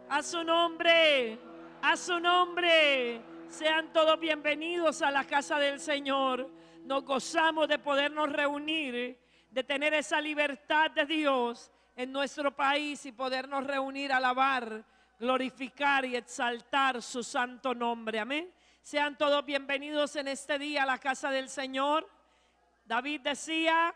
A su nombre, a su nombre. Sean todos bienvenidos a la casa del Señor. Nos gozamos de podernos reunir, de tener esa libertad de Dios en nuestro país y podernos reunir, alabar, glorificar y exaltar su santo nombre. Amén. Sean todos bienvenidos en este día a la casa del Señor. David decía,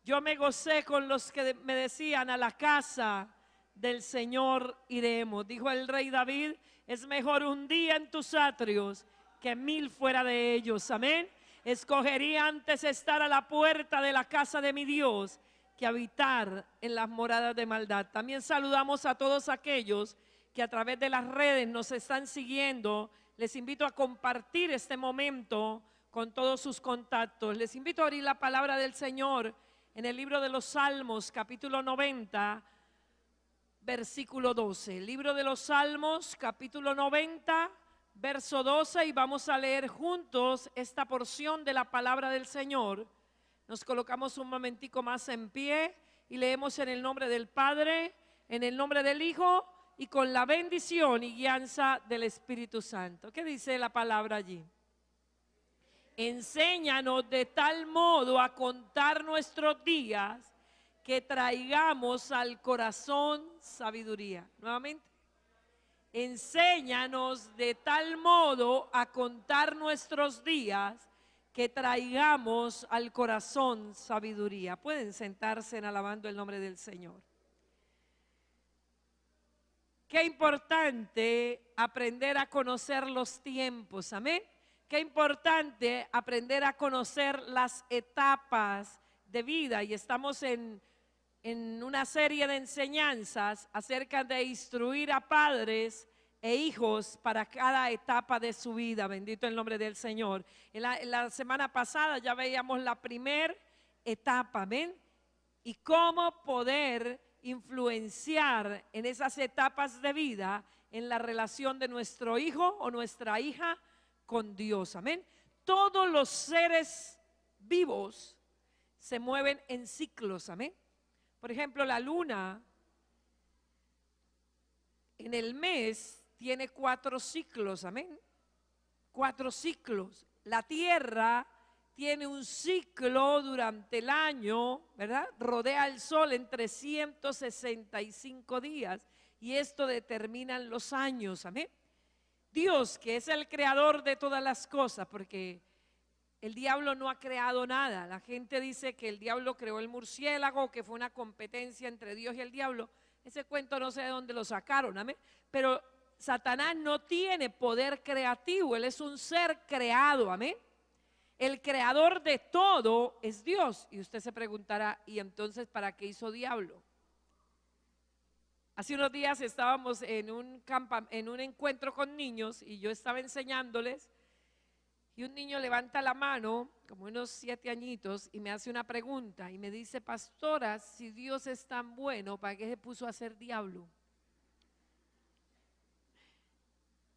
yo me gocé con los que me decían, a la casa del Señor iremos. Dijo el rey David, es mejor un día en tus atrios que 1000 fuera de ellos. Amén. Escogería antes estar a la puerta de la casa de mi Dios que habitar en las moradas de maldad. También saludamos a todos aquellos que a través de las redes nos están siguiendo. Les invito a compartir este momento con todos sus contactos. Les invito a abrir la palabra del Señor en el libro de los Salmos, capítulo 90, versículo 12. El libro de los Salmos, capítulo 90, verso 12, y vamos a leer juntos esta porción de la palabra del Señor. Nos colocamos un momentico más en pie y leemos en el nombre del Padre, en el nombre del Hijo y con la bendición y guianza del Espíritu Santo. ¿Qué dice la palabra allí? Enséñanos de tal modo a contar nuestros días que traigamos al corazón sabiduría. Nuevamente. Enséñanos de tal modo a contar nuestros días que traigamos al corazón sabiduría. Pueden sentarse en alabando el nombre del Señor. Qué importante aprender a conocer los tiempos, amén. Qué importante aprender a conocer las etapas de vida. Y estamos en una serie de enseñanzas acerca de instruir a padres e hijos para cada etapa de su vida. Bendito el nombre del Señor. En la semana pasada ya veíamos la primera etapa, amén. Y cómo poder influenciar en esas etapas de vida en la relación de nuestro hijo o nuestra hija con Dios, amén. Todos los seres vivos se mueven en ciclos, amén. Por ejemplo, la luna en el mes tiene 4 ciclos, amén. 4 ciclos. La tierra tiene un ciclo durante el año, ¿verdad? Rodea el sol en 365 días y esto determina los años, amén. Dios, que es el creador de todas las cosas, porque el diablo no ha creado nada. La gente dice que el diablo creó el murciélago, que fue una competencia entre Dios y el diablo. Ese cuento no sé de dónde lo sacaron, amén. Pero Satanás no tiene poder creativo, él es un ser creado, amén. El creador de todo es Dios. Y usted se preguntará, ¿y entonces para qué hizo diablo? Hace unos días estábamos en un encuentro con niños y yo estaba enseñándoles y un niño levanta la mano, como unos 7 añitos, y me hace una pregunta y me dice, pastora, si Dios es tan bueno, ¿para qué se puso a hacer diablo?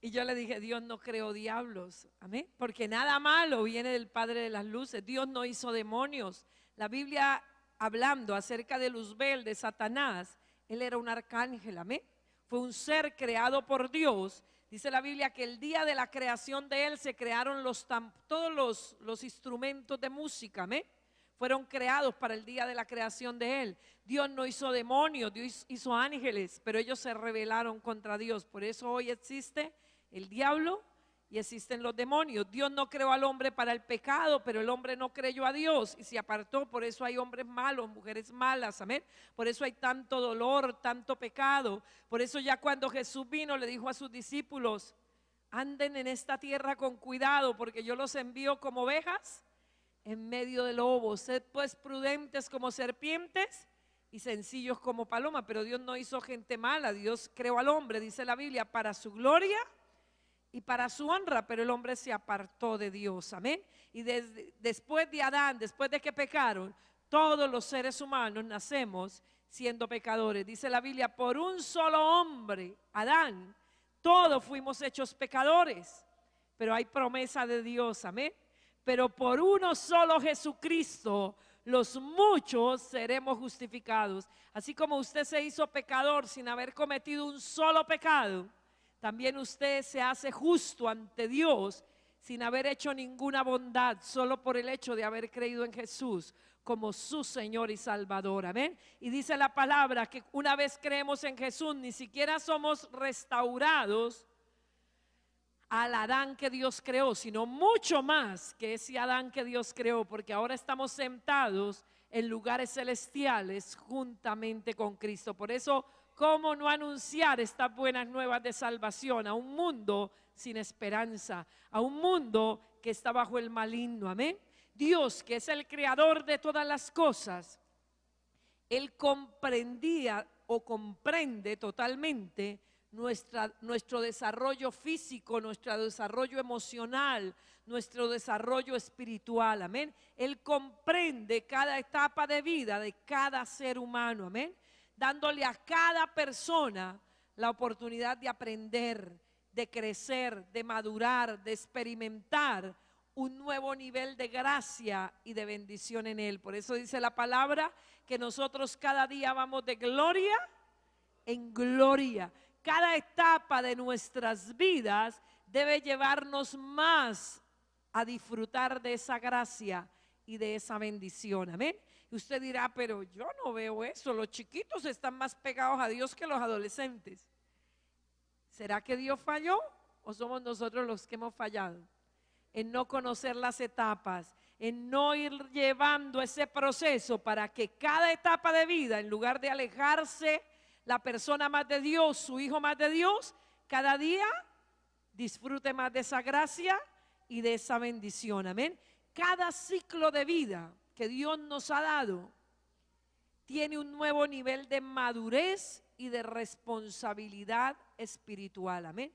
Y yo le dije, Dios no creó diablos, amén, porque nada malo viene del Padre de las luces. Dios no hizo demonios. La Biblia, hablando acerca de Luzbel, de Satanás, él era un arcángel, amén. Fue un ser creado por Dios. Dice la Biblia que el día de la creación de él se crearon todos los instrumentos de música, amén. Fueron creados para el día de la creación de él. Dios no hizo demonios, Dios hizo ángeles, pero ellos se rebelaron contra Dios. Por eso hoy existe el diablo y existen los demonios. Dios no creó al hombre para el pecado, pero el hombre no creyó a Dios y se apartó. Por eso hay hombres malos, mujeres malas, amén. Por eso hay tanto dolor, tanto pecado. Por eso ya cuando Jesús vino le dijo a sus discípulos, anden en esta tierra con cuidado porque yo los envío como ovejas en medio de lobos. Sed pues prudentes como serpientes y sencillos como palomas. Pero Dios no hizo gente mala, Dios creó al hombre, dice la Biblia, para su gloria y para su honra, pero el hombre se apartó de Dios, amén. Y después de Adán, después de que pecaron, todos los seres humanos nacemos siendo pecadores. Dice la Biblia, por un solo hombre, Adán, todos fuimos hechos pecadores, pero hay promesa de Dios, amén. Pero por uno solo Jesucristo, los muchos seremos justificados. Así como usted se hizo pecador sin haber cometido un solo pecado, también usted se hace justo ante Dios sin haber hecho ninguna bondad, solo por el hecho de haber creído en Jesús como su Señor y Salvador. Amén. Y dice la palabra que una vez creemos en Jesús, ni siquiera somos restaurados al Adán que Dios creó, sino mucho más que ese Adán que Dios creó, porque ahora estamos sentados en lugares celestiales juntamente con Cristo. Por eso, ¿cómo no anunciar estas buenas nuevas de salvación a un mundo sin esperanza, a un mundo que está bajo el maligno? Amén. Dios, que es el creador de todas las cosas, Él comprendía o comprende totalmente nuestro desarrollo físico, nuestro desarrollo emocional, nuestro desarrollo espiritual. Amén. Él comprende cada etapa de vida de cada ser humano. Amén. Dándole a cada persona la oportunidad de aprender, de crecer, de madurar, de experimentar un nuevo nivel de gracia y de bendición en Él. Por eso dice la palabra que nosotros cada día vamos de gloria en gloria. Cada etapa de nuestras vidas debe llevarnos más a disfrutar de esa gracia y de esa bendición. Amén. Y usted dirá, pero yo no veo eso. Los chiquitos están más pegados a Dios que los adolescentes. ¿Será que Dios falló o somos nosotros los que hemos fallado en no conocer las etapas, en no ir llevando ese proceso para que cada etapa de vida, en lugar de alejarse la persona más de Dios, su hijo más de Dios, cada día disfrute más de esa gracia y de esa bendición? Amén. Cada ciclo de vida que Dios nos ha dado tiene un nuevo nivel de madurez y de responsabilidad espiritual. Amén.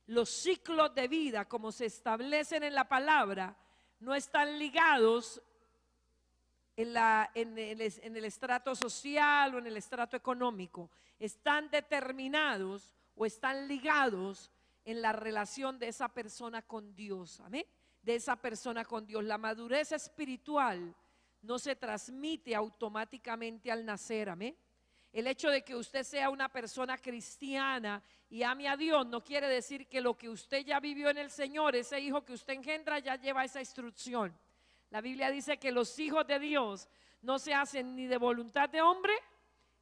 Los ciclos de vida, como se establecen en la palabra, no están ligados en el estrato social o en el estrato económico. Están determinados o están ligados en la relación de esa persona con Dios. Amén. De esa persona con Dios. La madurez espiritual no se transmite automáticamente al nacer. Amén. El hecho de que usted sea una persona cristiana y ame a Dios no quiere decir que lo que usted ya vivió en el Señor, ese hijo que usted engendra, ya lleva esa instrucción. La Biblia dice que los hijos de Dios no se hacen ni de voluntad de hombre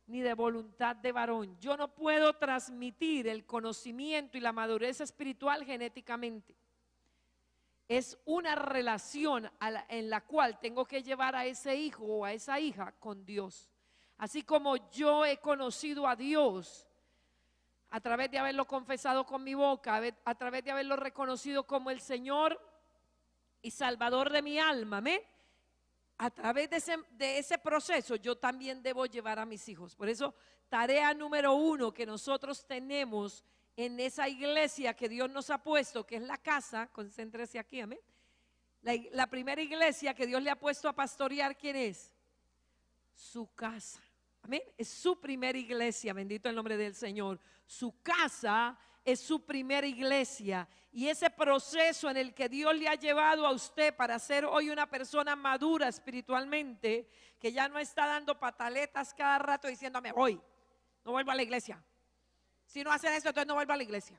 ni de voluntad de varón. Yo no puedo transmitir el conocimiento y la madurez espiritual genéticamente. Es una relación en la cual tengo que llevar a ese hijo o a esa hija con Dios. Así como yo he conocido a Dios a través de haberlo confesado con mi boca, a través de haberlo reconocido como el Señor y Salvador de mi alma, amén. A través de ese proceso yo también debo llevar a mis hijos. Por eso, tarea número 1 que nosotros tenemos en esa iglesia que Dios nos ha puesto, que es la casa, concéntrese aquí, amén. La primera iglesia que Dios le ha puesto a pastorear, ¿quién es? Su casa. Amén. Es su primera iglesia, bendito el nombre del Señor. Su casa es su primera iglesia. Y ese proceso en el que Dios le ha llevado a usted para ser hoy una persona madura espiritualmente, que ya no está dando pataletas cada rato diciéndome, hoy no vuelvo a la iglesia. Si no hacen esto, entonces no vuelvo a la iglesia.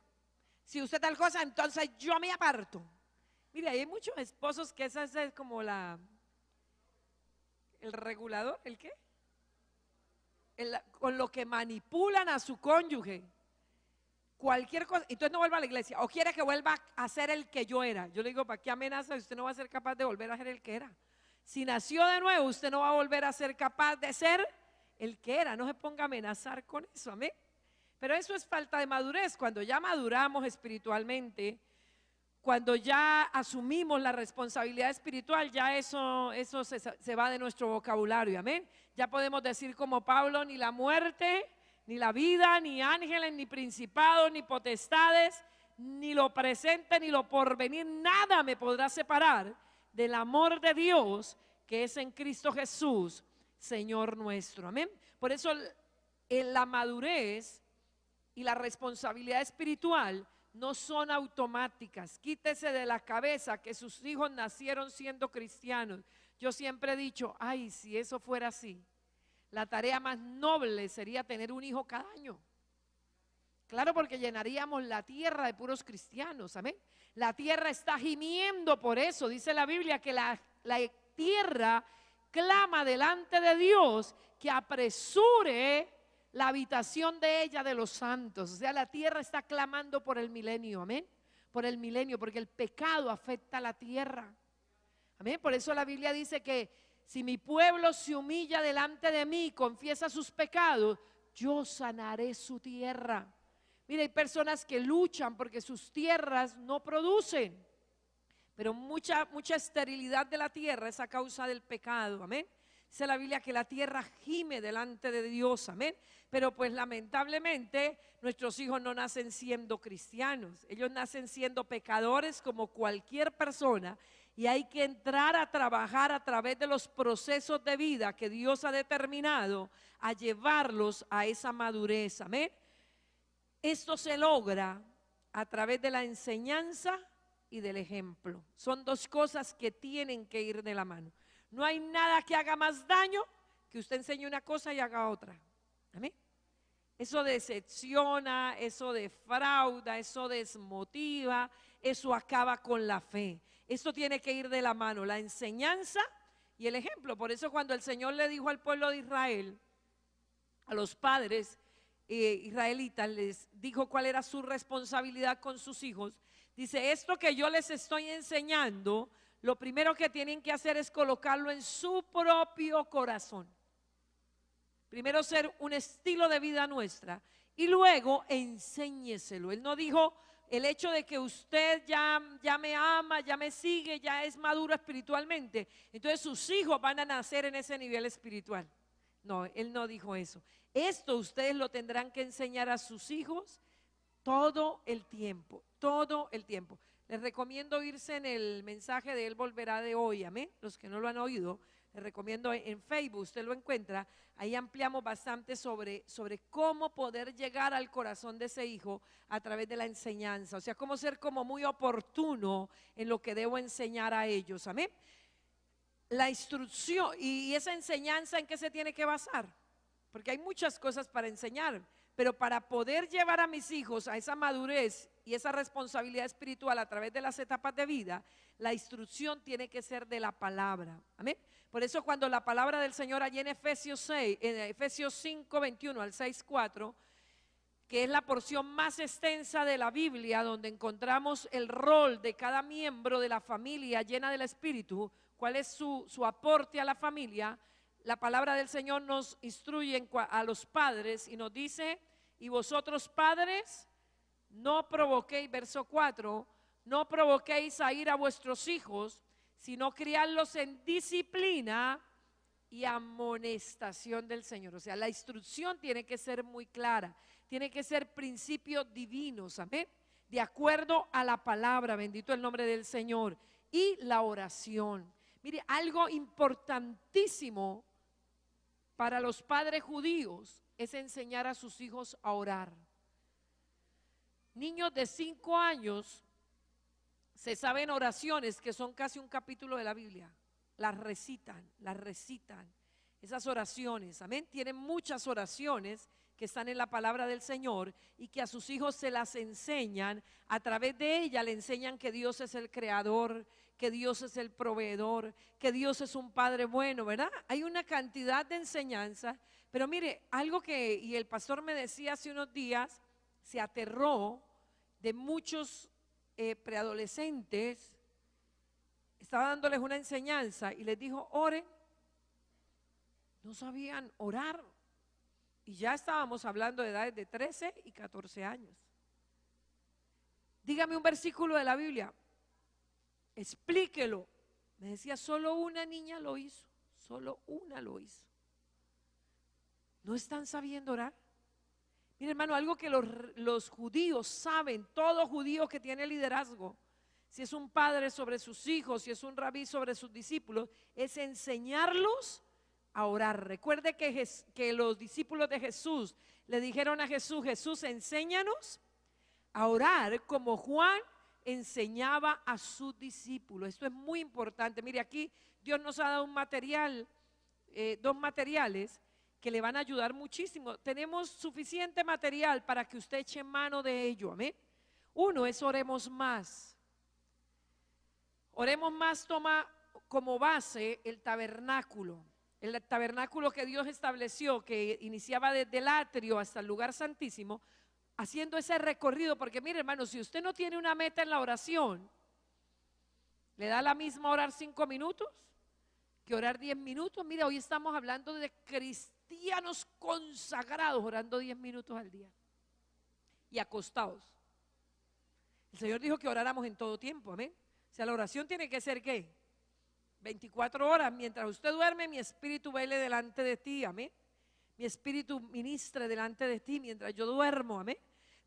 Si usted tal cosa, entonces yo me aparto. Mire, hay muchos esposos que esa es como el regulador, ¿el qué? Con lo que manipulan a su cónyuge. Cualquier cosa, entonces no vuelva a la iglesia. O quiere que vuelva a ser el que yo era. Yo le digo, ¿para qué amenaza? Usted no va a ser capaz de volver a ser el que era. Si nació de nuevo, usted no va a volver a ser capaz de ser el que era. No se ponga a amenazar con eso, amén. Pero eso es falta de madurez. Cuando ya maduramos espiritualmente, cuando ya asumimos la responsabilidad espiritual, ya eso se va de nuestro vocabulario, amén. Ya podemos decir como Pablo, ni la muerte, ni la vida, ni ángeles, ni principados, ni potestades, ni lo presente, ni lo porvenir, nada me podrá separar del amor de Dios que es en Cristo Jesús, Señor nuestro, amén. Por eso en la madurez y la responsabilidad espiritual no son automáticas. Quítese de la cabeza que sus hijos nacieron siendo cristianos. Yo siempre he dicho, ay, si eso fuera así, la tarea más noble sería tener un hijo cada año. Claro, porque llenaríamos la tierra de puros cristianos, amén. La tierra está gimiendo por eso, dice la Biblia, que la tierra clama delante de Dios que apresure la habitación de ella de los santos. O sea, la tierra está clamando por el milenio, amén. Por el milenio, porque el pecado afecta a la tierra. Amén. Por eso la Biblia dice que si mi pueblo se humilla delante de mí y confiesa sus pecados, yo sanaré su tierra. Mira, hay personas que luchan porque sus tierras no producen, pero mucha esterilidad de la tierra es a causa del pecado, amén. Dice la Biblia que la tierra gime delante de Dios, amén. Pero pues lamentablemente nuestros hijos no nacen siendo cristianos, ellos nacen siendo pecadores como cualquier persona, y hay que entrar a trabajar a través de los procesos de vida que Dios ha determinado a llevarlos a esa madurez, amén. Esto se logra a través de la enseñanza y del ejemplo. Son dos cosas que tienen que ir de la mano. No hay nada que haga más daño que usted enseñe una cosa y haga otra. Amén. Eso decepciona, eso defrauda, eso desmotiva, eso acaba con la fe. Esto tiene que ir de la mano, la enseñanza y el ejemplo. Por eso cuando el Señor le dijo al pueblo de Israel, a los padres israelitas, les dijo cuál era su responsabilidad con sus hijos. Dice, esto que yo les estoy enseñando, lo primero que tienen que hacer es colocarlo en su propio corazón. Primero ser un estilo de vida nuestra y luego enséñeselo. Él no dijo el hecho de que usted ya me ama, ya me sigue, ya es maduro espiritualmente, entonces sus hijos van a nacer en ese nivel espiritual. No, él no dijo eso. Esto ustedes lo tendrán que enseñar a sus hijos todo el tiempo, todo el tiempo. Les recomiendo irse en el mensaje de Él Volverá de hoy, amén. Los que no lo han oído, les recomiendo en Facebook, usted lo encuentra. Ahí ampliamos bastante sobre cómo poder llegar al corazón de ese hijo a través de la enseñanza. O sea, cómo ser como muy oportuno en lo que debo enseñar a ellos, amén. La instrucción y esa enseñanza, ¿en qué se tiene que basar? Porque hay muchas cosas para enseñar, pero para poder llevar a mis hijos a esa madurez y esa responsabilidad espiritual a través de las etapas de vida, la instrucción tiene que ser de la palabra, amén. Por eso cuando la palabra del Señor allí en Efesios 5, 21 al 6, 4, que es la porción más extensa de la Biblia, donde encontramos el rol de cada miembro de la familia llena del Espíritu, cuál es su aporte a la familia. La palabra del Señor nos instruye a los padres y nos dice, y vosotros padres, no provoquéis, verso 4, no provoquéis a ir a vuestros hijos, sino criarlos en disciplina y amonestación del Señor. O sea, la instrucción tiene que ser muy clara, tiene que ser principios divinos, amén, de acuerdo a la palabra, bendito el nombre del Señor, y la oración. Mire, algo importantísimo para los padres judíos es enseñar a sus hijos a orar. Niños de 5 años se saben oraciones que son casi un capítulo de la Biblia. Las recitan. Esas oraciones, amén. Tienen muchas oraciones que están en la palabra del Señor y que a sus hijos se las enseñan. A través de ella le enseñan que Dios es el creador, que Dios es el proveedor, que Dios es un padre bueno, ¿verdad? Hay una cantidad de enseñanzas, pero mire, algo y el pastor me decía hace unos días, se aterró de muchos preadolescentes, estaba dándoles una enseñanza y les dijo, oren, no sabían orar, y ya estábamos hablando de edades de 13 y 14 años. Dígame un versículo de la Biblia, explíquelo. Me decía, solo una niña lo hizo, solo una lo hizo. ¿No están sabiendo orar? Mire, hermano, algo que los judíos saben, todo judío que tiene liderazgo, si es un padre sobre sus hijos, si es un rabí sobre sus discípulos, es enseñarlos a orar. Recuerde que los discípulos de Jesús le dijeron a Jesús, Jesús, enséñanos a orar como Juan enseñaba a sus discípulos. Esto es muy importante. Mire, aquí Dios nos ha dado un material, dos materiales que le van a ayudar muchísimo. Tenemos suficiente material para que usted eche mano de ello, amén. Uno es oremos más. Oremos más toma como base el tabernáculo que Dios estableció, que iniciaba desde el atrio hasta el lugar santísimo, haciendo ese recorrido, porque mire hermano, si usted no tiene una meta en la oración, le da la misma orar 5 minutos que orar 10 minutos. Mira, hoy estamos hablando de cristianos consagrados orando 10 minutos al día y acostados. El Señor dijo que oráramos en todo tiempo, amén. O sea, la oración tiene que ser ¿qué? 24 horas. Mientras usted duerme, mi espíritu vele delante de ti, amén. Mi espíritu ministre delante de ti mientras yo duermo, amén.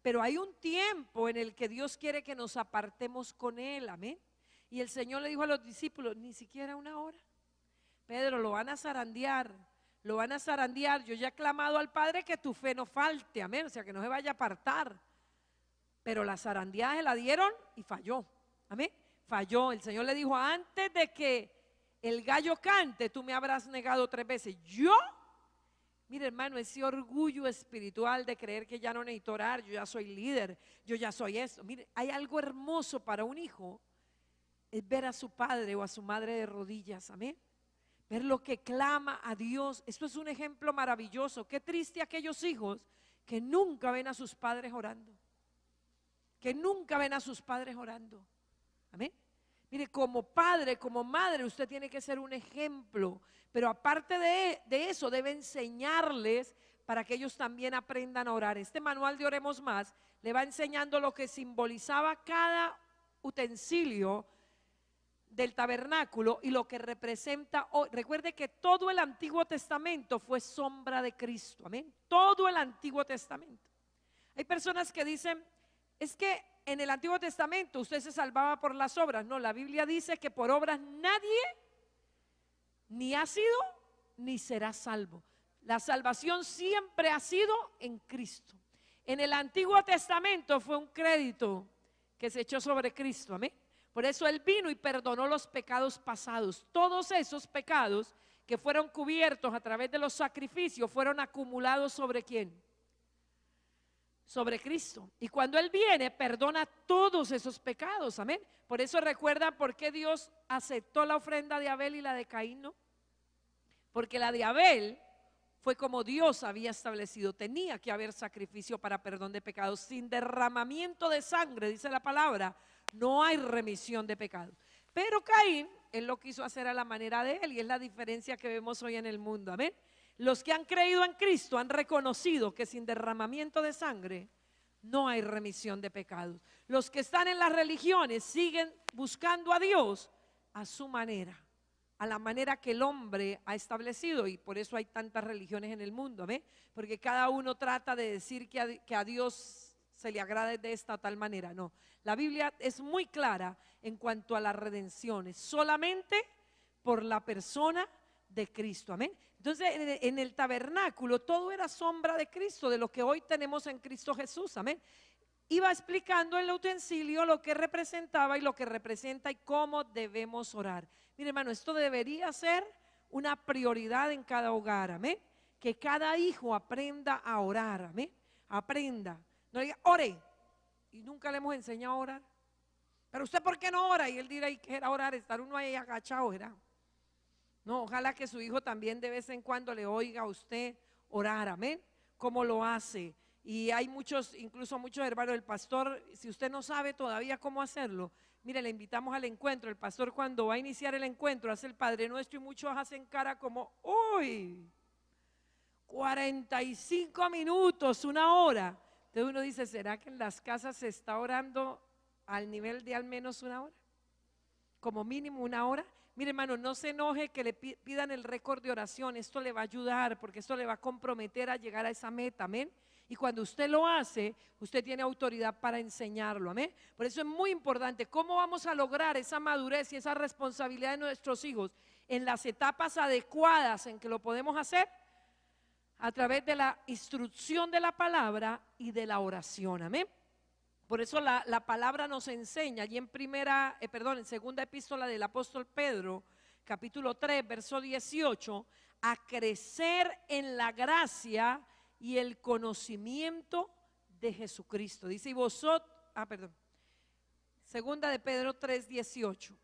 Pero hay un tiempo en el que Dios quiere que nos apartemos con Él, amén. Y el Señor le dijo a los discípulos, ni siquiera una hora. Pedro, lo van a zarandear, lo van a zarandear. Yo ya he clamado al Padre que tu fe no falte, amén. O sea, que no se vaya a apartar. Pero la zarandeada se la dieron y falló, amén. Falló. El Señor le dijo, antes de que el gallo cante, tú me habrás negado 3 veces. Yo, mire hermano, ese orgullo espiritual de creer que ya no necesito orar, yo ya soy líder, yo ya soy esto. Mire, hay algo hermoso para un hijo, es ver a su padre o a su madre de rodillas, amén. Ver lo que clama a Dios. Esto es un ejemplo maravilloso. Qué triste aquellos hijos que nunca ven a sus padres orando. Que nunca ven a sus padres orando. Amén. Mire, como padre, como madre, usted tiene que ser un ejemplo. Pero aparte de eso, debe enseñarles para que ellos también aprendan a orar. Este manual de Oremos Más le va enseñando lo que simbolizaba cada utensilio del tabernáculo y lo que representa hoy. Recuerde que todo el Antiguo Testamento fue sombra de Cristo, amén. Todo el Antiguo Testamento. Hay personas que dicen, es que en el Antiguo Testamento usted se salvaba por las obras. No, la Biblia dice que por obras nadie ni ha sido ni será salvo. La salvación siempre ha sido en Cristo. En el Antiguo Testamento fue un crédito que se echó sobre Cristo, amén. Por eso Él vino y perdonó los pecados pasados. Todos esos pecados que fueron cubiertos a través de los sacrificios fueron acumulados ¿sobre quién? Sobre Cristo. Y cuando Él viene, perdona todos esos pecados, amén. Por eso recuerda por qué Dios aceptó la ofrenda de Abel y la de Caín, ¿no? Porque la de Abel fue como Dios había establecido. Tenía que haber sacrificio para perdón de pecados. Sin derramamiento de sangre, dice la palabra, no hay remisión de pecados. Pero Caín, él lo quiso hacer a la manera de él, y es la diferencia que vemos hoy en el mundo, amén. Los que han creído en Cristo han reconocido que sin derramamiento de sangre no hay remisión de pecados. Los que están en las religiones siguen buscando a Dios a su manera, a la manera que el hombre ha establecido, y por eso hay tantas religiones en el mundo, amén. Porque cada uno trata de decir que a Dios se le agrade de esta o tal manera. No, la Biblia es muy clara en cuanto a las redenciones, solamente por la persona de Cristo, amén. Entonces en el tabernáculo todo era sombra de Cristo, de lo que hoy tenemos en Cristo Jesús, amén. Iba explicando el utensilio lo que representaba y lo que representa y cómo debemos orar. Mire hermano, esto debería ser una prioridad en cada hogar, amén. Que cada hijo aprenda a orar, amén. Aprenda. No diga, ore. Y nunca le hemos enseñado a orar. Pero usted, ¿por qué no ora? Y él dirá, ¿y qué era orar? Estar uno ahí agachado, ¿era? No, ojalá que su hijo también de vez en cuando le oiga a usted orar, amén. ¿Cómo lo hace? Y hay muchos, incluso muchos hermanos, el pastor, si usted no sabe todavía cómo hacerlo, mire, le invitamos al encuentro. El pastor cuando va a iniciar el encuentro hace el Padre Nuestro y muchos hacen cara como, uy, 45 minutos, una hora. Entonces uno dice, ¿será que en las casas se está orando al nivel de al menos una hora? Como mínimo una hora. Mire hermano, no se enoje que le pidan el récord de oración. Esto le va a ayudar porque esto le va a comprometer a llegar a esa meta, amén. Y cuando usted lo hace, usted tiene autoridad para enseñarlo, amén. Por eso es muy importante, ¿cómo vamos a lograr esa madurez y esa responsabilidad de nuestros hijos en las etapas adecuadas en que lo podemos hacer? A través de la instrucción de la palabra y de la oración, amén. Por eso la palabra nos enseña allí en segunda epístola del apóstol Pedro, capítulo 3, verso 18, a crecer en la gracia y el conocimiento de Jesucristo. Dice, y vosotros, segunda de Pedro 3, 18.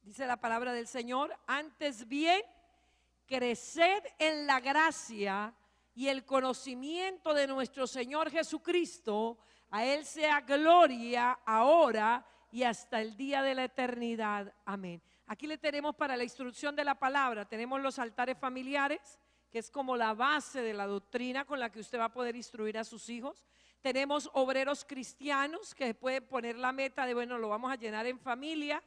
Dice la palabra del Señor, antes bien, creced en la gracia y el conocimiento de nuestro Señor Jesucristo. A Él sea gloria ahora y hasta el día de la eternidad. Amén. Aquí le tenemos para la instrucción de la palabra, tenemos los altares familiares, que es como la base de la doctrina con la que usted va a poder instruir a sus hijos. Tenemos obreros cristianos que pueden poner la meta de, bueno, lo vamos a llenar en familia,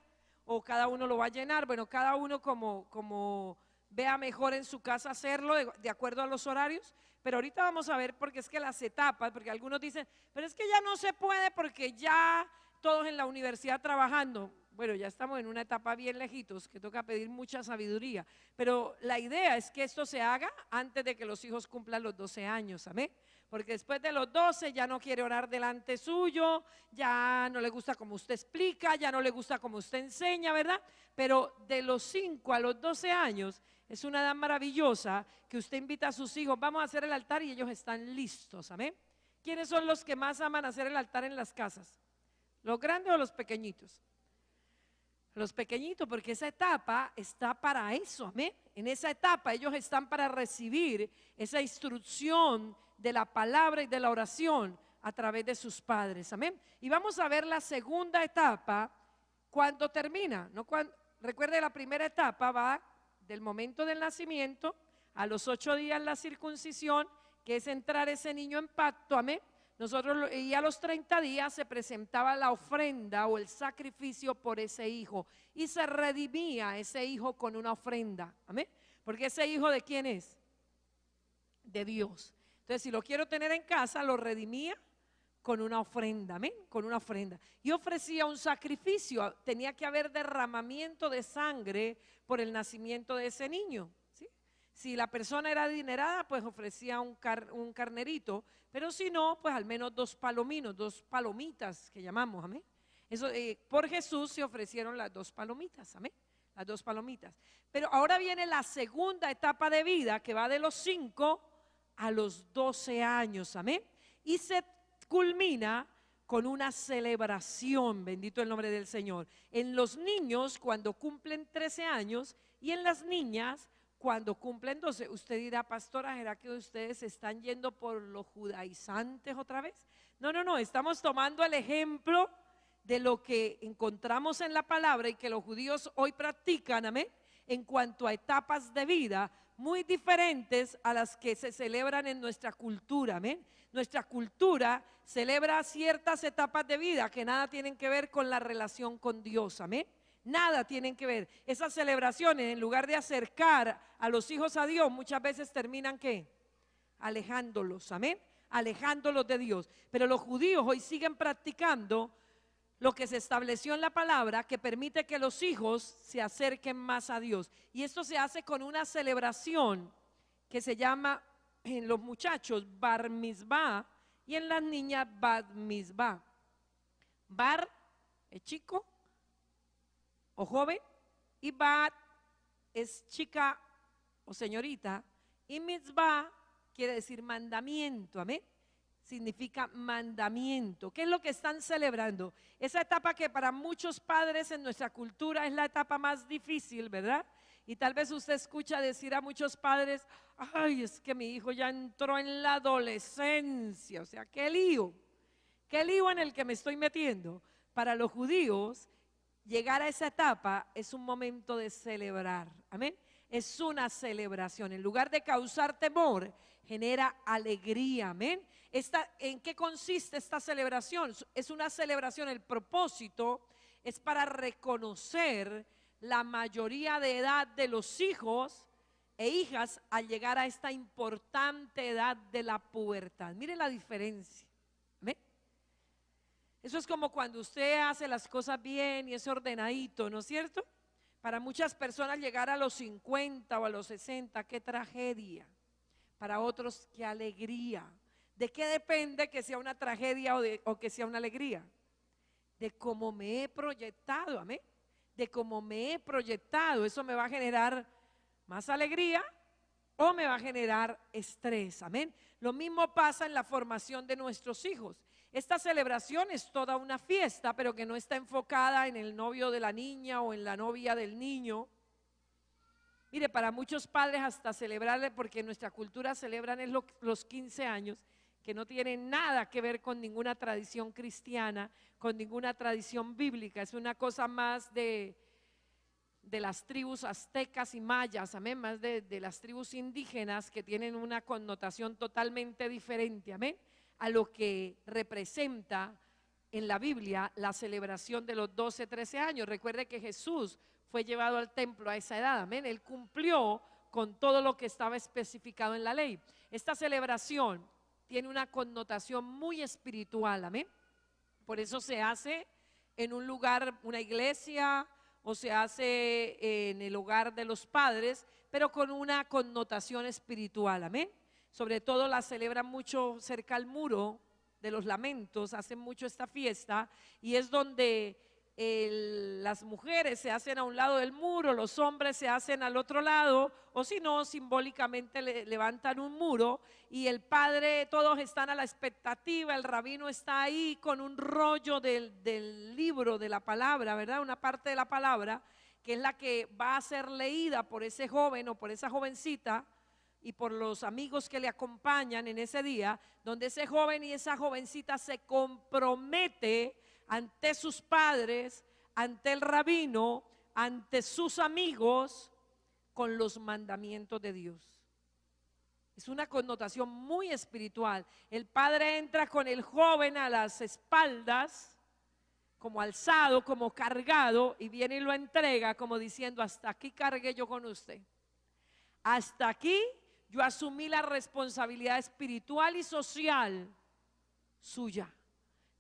o cada uno lo va a llenar, bueno, cada uno como vea mejor en su casa hacerlo de acuerdo a los horarios. Pero ahorita vamos a ver, porque es que las etapas, porque algunos dicen, pero es que ya no se puede porque ya todos en la universidad trabajando. Bueno, ya estamos en una etapa bien lejitos que toca pedir mucha sabiduría, pero la idea es que esto se haga antes de que los hijos cumplan los 12 años, amén. Porque después de los 12 ya no quiere orar delante suyo, ya no le gusta como usted explica, ya no le gusta como usted enseña, ¿verdad? Pero de los 5 a los 12 años es una edad maravillosa que usted invita a sus hijos, vamos a hacer el altar, y ellos están listos, amén. ¿Quiénes son los que más aman hacer el altar en las casas? ¿Los grandes o los pequeñitos? Los pequeñitos, porque esa etapa está para eso, amén. En esa etapa ellos están para recibir esa instrucción de la palabra y de la oración a través de sus padres, amén. Y vamos a ver la segunda etapa cuando termina, ¿no? Recuerde, la primera etapa va del momento del nacimiento a los 8 días la circuncisión, que es entrar ese niño en pacto, amén. Y a los 30 días se presentaba la ofrenda o el sacrificio por ese hijo, y se redimía ese hijo con una ofrenda, amén. Porque ese hijo, ¿de quién es? De Dios. Entonces, si lo quiero tener en casa, lo redimía con una ofrenda, amén, con una ofrenda. Y ofrecía un sacrificio, tenía que haber derramamiento de sangre por el nacimiento de ese niño, ¿sí? Si la persona era adinerada, pues ofrecía un carnerito, pero si no, pues al menos 2 palominos, 2 palomitas que llamamos, amén. Eso, por Jesús se ofrecieron las 2 palomitas, amén, las 2 palomitas. Pero ahora viene la segunda etapa de vida, que va de los 5 a los 12 años, amén. Y se culmina con una celebración, bendito el nombre del Señor, en los niños cuando cumplen 13 años y en las niñas cuando cumplen 12. Usted dirá, pastora, ¿será que ustedes están yendo por los judaizantes otra vez? No, estamos tomando el ejemplo de lo que encontramos en la palabra y que los judíos hoy practican, amén, en cuanto a etapas de vida muy diferentes a las que se celebran en nuestra cultura, amén. Nuestra cultura celebra ciertas etapas de vida que nada tienen que ver con la relación con Dios, amén. Nada tienen que ver. Esas celebraciones, en lugar de acercar a los hijos a Dios, muchas veces terminan, ¿qué? Alejándolos, amén, alejándolos de Dios. Pero los judíos hoy siguen practicando lo que se estableció en la palabra, que permite que los hijos se acerquen más a Dios. Y esto se hace con una celebración que se llama, en los muchachos, bar mitzvah, y en las niñas, bat mitzvah. Bar es chico o joven, y bat es chica o señorita, y mitzvah quiere decir mandamiento, amén. Significa mandamiento. ¿Qué es lo que están celebrando? Esa etapa que para muchos padres en nuestra cultura es la etapa más difícil, ¿verdad? Y tal vez usted escucha decir a muchos padres, ay, es que mi hijo ya entró en la adolescencia, o sea, qué lío en el que me estoy metiendo. Para los judíos, llegar a esa etapa es un momento de celebrar, amén. Es una celebración, en lugar de causar temor, genera alegría, amén. ¿En qué consiste esta celebración? Es una celebración, el propósito es para reconocer la mayoría de edad de los hijos e hijas al llegar a esta importante edad de la pubertad. Mire la diferencia, amén. Eso es como cuando usted hace las cosas bien y es ordenadito, ¿no es cierto? Para muchas personas llegar a los 50 o a los 60, qué tragedia. Para otros, qué alegría. ¿De qué depende que sea una tragedia o que sea una alegría? De cómo me he proyectado, amén. de cómo me he proyectado. Eso me va a generar más alegría o me va a generar estrés. Amén. Lo mismo pasa en la formación de nuestros hijos. Esta celebración es toda una fiesta, pero que no está enfocada en el novio de la niña o en la novia del niño. Mire, para muchos padres hasta celebrarle, porque en nuestra cultura celebran es los 15 años, que no tienen nada que ver con ninguna tradición cristiana, con ninguna tradición bíblica. Es una cosa más de las tribus aztecas y mayas, amén, más de las tribus indígenas, que tienen una connotación totalmente diferente, amén, a lo que representa en la Biblia la celebración de los 12, 13 años. Recuerde que Jesús fue llevado al templo a esa edad, amén. Él cumplió con todo lo que estaba especificado en la ley. Esta celebración tiene una connotación muy espiritual, amén. Por eso se hace en un lugar, una iglesia, o se hace en el hogar de los padres, pero con una connotación espiritual, amén. Sobre todo la celebran mucho cerca al muro de los lamentos, hacen mucho esta fiesta, y es donde las mujeres se hacen a un lado del muro, los hombres se hacen al otro lado, o si no, simbólicamente levantan un muro, y el padre, todos están a la expectativa, el rabino está ahí con un rollo del libro de la palabra, ¿verdad? Una parte de la palabra, que es la que va a ser leída por ese joven o por esa jovencita, y por los amigos que le acompañan en ese día, donde ese joven y esa jovencita se compromete ante sus padres, ante el rabino, ante sus amigos, con los mandamientos de Dios. Es una connotación muy espiritual. El padre entra con el joven a las espaldas, como alzado, como cargado, y viene y lo entrega como diciendo: hasta aquí cargué yo con usted. Hasta aquí yo asumí la responsabilidad espiritual y social suya,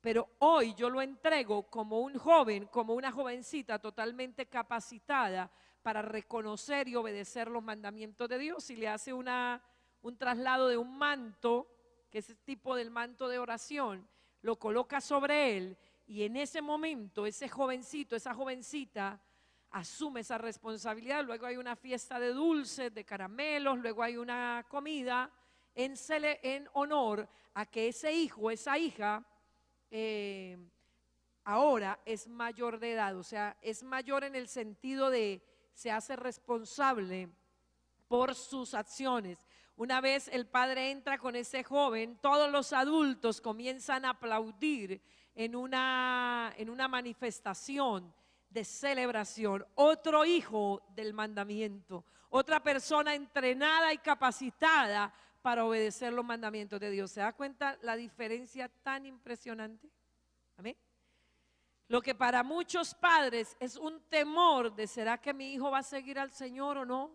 pero hoy yo lo entrego como un joven, como una jovencita totalmente capacitada para reconocer y obedecer los mandamientos de Dios. Y le hace un traslado de un manto, que es el tipo del manto de oración, lo coloca sobre él, y en ese momento ese jovencito, esa jovencita asume esa responsabilidad. Luego hay una fiesta de dulces, de caramelos, luego hay una comida en honor a que ese hijo, esa hija, ahora es mayor de edad. O sea, es mayor en el sentido de se hace responsable por sus acciones. Una vez el padre entra con ese joven, todos los adultos comienzan a aplaudir en una manifestación de celebración. Otro hijo del mandamiento, otra persona entrenada y capacitada para obedecer los mandamientos de Dios. ¿Se da cuenta la diferencia tan impresionante? Amén. Lo que para muchos padres es un temor de: ¿será que mi hijo va a seguir al Señor o no?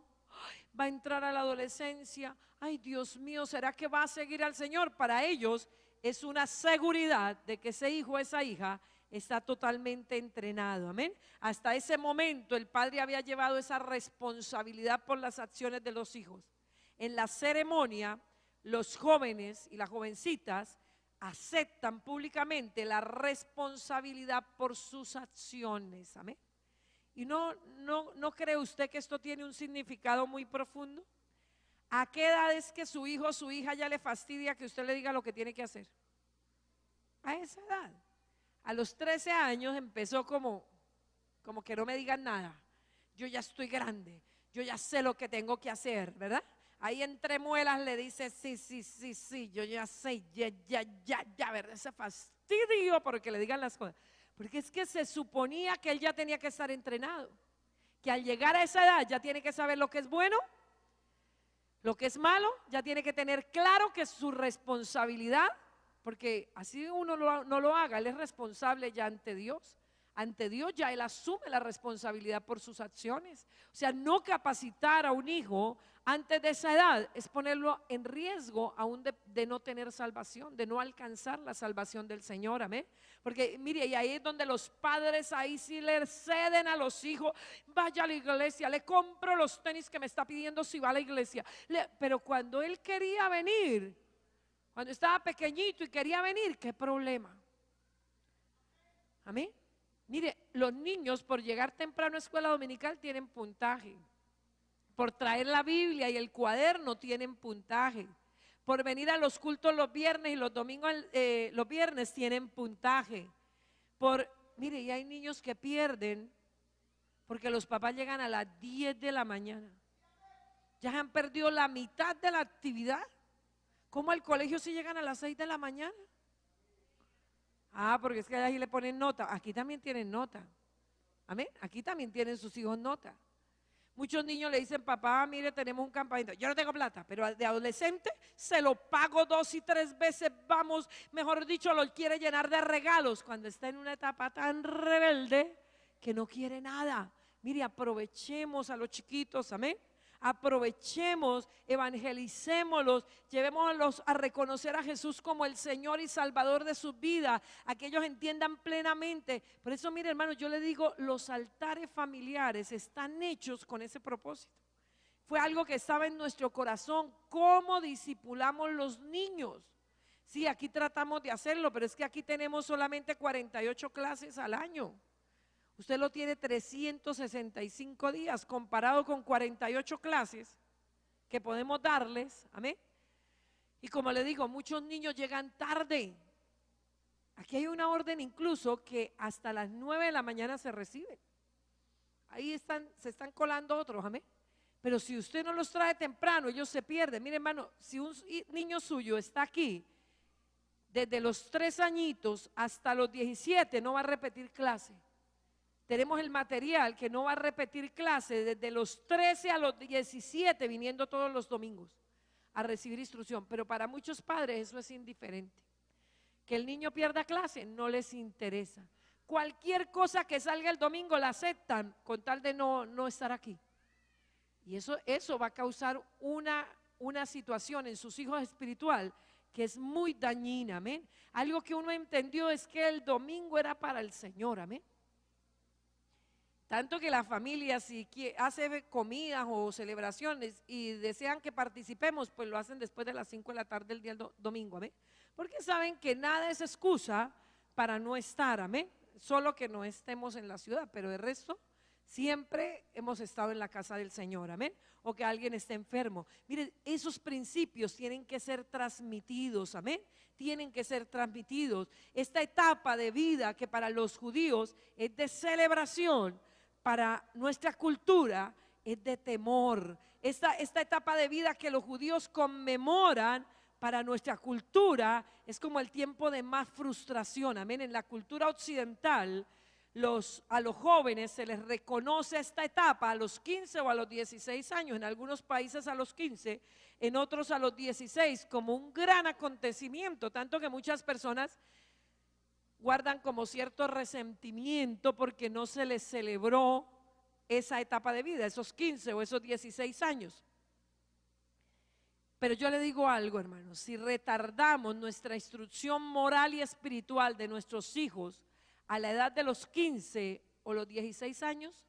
¿Va a entrar a la adolescencia? Ay, Dios mío, ¿será que va a seguir al Señor? Para ellos es una seguridad de que ese hijo o esa hija está totalmente entrenado, amén. Hasta ese momento el padre había llevado esa responsabilidad por las acciones de los hijos. En la ceremonia, los jóvenes y las jovencitas aceptan públicamente la responsabilidad por sus acciones, amén. ¿Y no cree usted que esto tiene un significado muy profundo? ¿A qué edad es que su hijo o su hija ya le fastidia que usted le diga lo que tiene que hacer? A esa edad. A los 13 años empezó como que no me digan nada. Yo ya estoy grande, yo ya sé lo que tengo que hacer, ¿verdad? Ahí entre muelas le dice: sí, yo ya sé, ya, ¿verdad? Ese fastidio porque le digan las cosas. Porque es que se suponía que él ya tenía que estar entrenado, que al llegar a esa edad ya tiene que saber lo que es bueno, lo que es malo, ya tiene que tener claro que es su responsabilidad. Porque así uno no lo haga, él es responsable ya ante Dios. Ante Dios ya él asume la responsabilidad por sus acciones. O sea, no capacitar a un hijo antes de esa edad es ponerlo en riesgo aún de no tener salvación, de no alcanzar la salvación del Señor, amén. Porque mire, y ahí es donde los padres ahí sí le ceden a los hijos: vaya a la iglesia, le compro los tenis que me está pidiendo si va a la iglesia. Pero cuando él quería venir, cuando estaba pequeñito y quería venir, ¿qué problema? Amén. Mire, los niños por llegar temprano a escuela dominical tienen puntaje. Por traer la Biblia y el cuaderno tienen puntaje. Por venir a los cultos los viernes y los domingos, los viernes tienen puntaje. Mire, y hay niños que pierden porque los papás llegan a las 10 de la mañana. Ya han perdido la mitad de la actividad. ¿Cómo al colegio si llegan a las 6 de la mañana? Porque es que allí le ponen nota. Aquí también tienen nota. Amén. Aquí también tienen sus hijos nota. Muchos niños le dicen, papá, mire, tenemos un campamento. Yo no tengo plata, pero de adolescente se lo pago 2 y 3 veces. Vamos, mejor dicho, lo quiere llenar de regalos cuando está en una etapa tan rebelde que no quiere nada. Mire, aprovechemos a los chiquitos, amén. Aprovechemos, evangelicémoslos, llevémoslos a reconocer a Jesús como el Señor y Salvador de sus vidas, a que ellos entiendan plenamente. Por eso, mire, hermano, yo le digo, los altares familiares están hechos con ese propósito. Fue algo que estaba en nuestro corazón, cómo discipulamos los niños. Sí, aquí tratamos de hacerlo, pero es que aquí tenemos solamente 48 clases al año. Usted lo tiene 365 días comparado con 48 clases que podemos darles, amén. Y como le digo, muchos niños llegan tarde. Aquí hay una orden incluso que hasta las 9 de la mañana se reciben. Ahí se están colando otros, amén. Pero si usted no los trae temprano, ellos se pierden. Mire, hermano, si un niño suyo está aquí desde los 3 añitos hasta los 17, no va a repetir clase. Tenemos el material que no va a repetir clase desde los 13 a los 17, viniendo todos los domingos a recibir instrucción. Pero para muchos padres eso es indiferente. Que el niño pierda clase no les interesa. Cualquier cosa que salga el domingo la aceptan con tal de no estar aquí. Y eso va a causar una situación en sus hijos espiritual que es muy dañina, amén. Algo que uno entendió es que el domingo era para el Señor, amén. Tanto que la familia, si hace comidas o celebraciones y desean que participemos, pues lo hacen después de las 5 de la tarde del día domingo, amén. Porque saben que nada es excusa para no estar, amén. Solo que no estemos en la ciudad, pero de resto siempre hemos estado en la casa del Señor, amén. O que alguien esté enfermo. Miren, esos principios tienen que ser transmitidos, amén. Tienen que ser transmitidos. Esta etapa de vida que para los judíos es de celebración, para nuestra cultura es de temor. Esta etapa de vida que los judíos conmemoran, para nuestra cultura es como el tiempo de más frustración, amén. En la cultura occidental, a los jóvenes se les reconoce esta etapa a los 15 o a los 16 años, en algunos países a los 15, en otros a los 16, como un gran acontecimiento, tanto que muchas personas guardan como cierto resentimiento porque no se les celebró esa etapa de vida, esos 15 o esos 16 años. Pero yo le digo algo, hermanos, si retardamos nuestra instrucción moral y espiritual de nuestros hijos a la edad de los 15 o los 16 años,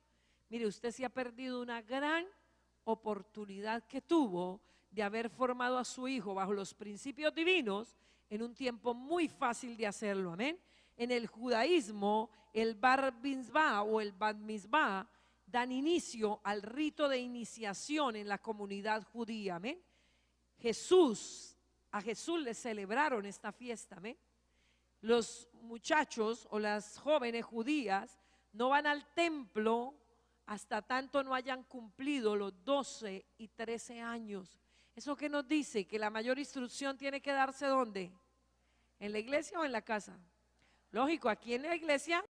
mire, usted se ha perdido una gran oportunidad que tuvo de haber formado a su hijo bajo los principios divinos en un tiempo muy fácil de hacerlo, amén. En el judaísmo, el bar mitzvah o el bat mitzvah dan inicio al rito de iniciación en la comunidad judía, amén. A Jesús le celebraron esta fiesta, amén. Los muchachos o las jóvenes judías no van al templo hasta tanto no hayan cumplido los 12 y 13 años. ¿Eso qué nos dice? Que la mayor instrucción tiene que darse ¿dónde? ¿En la iglesia o en la casa? Lógico, aquí en la iglesia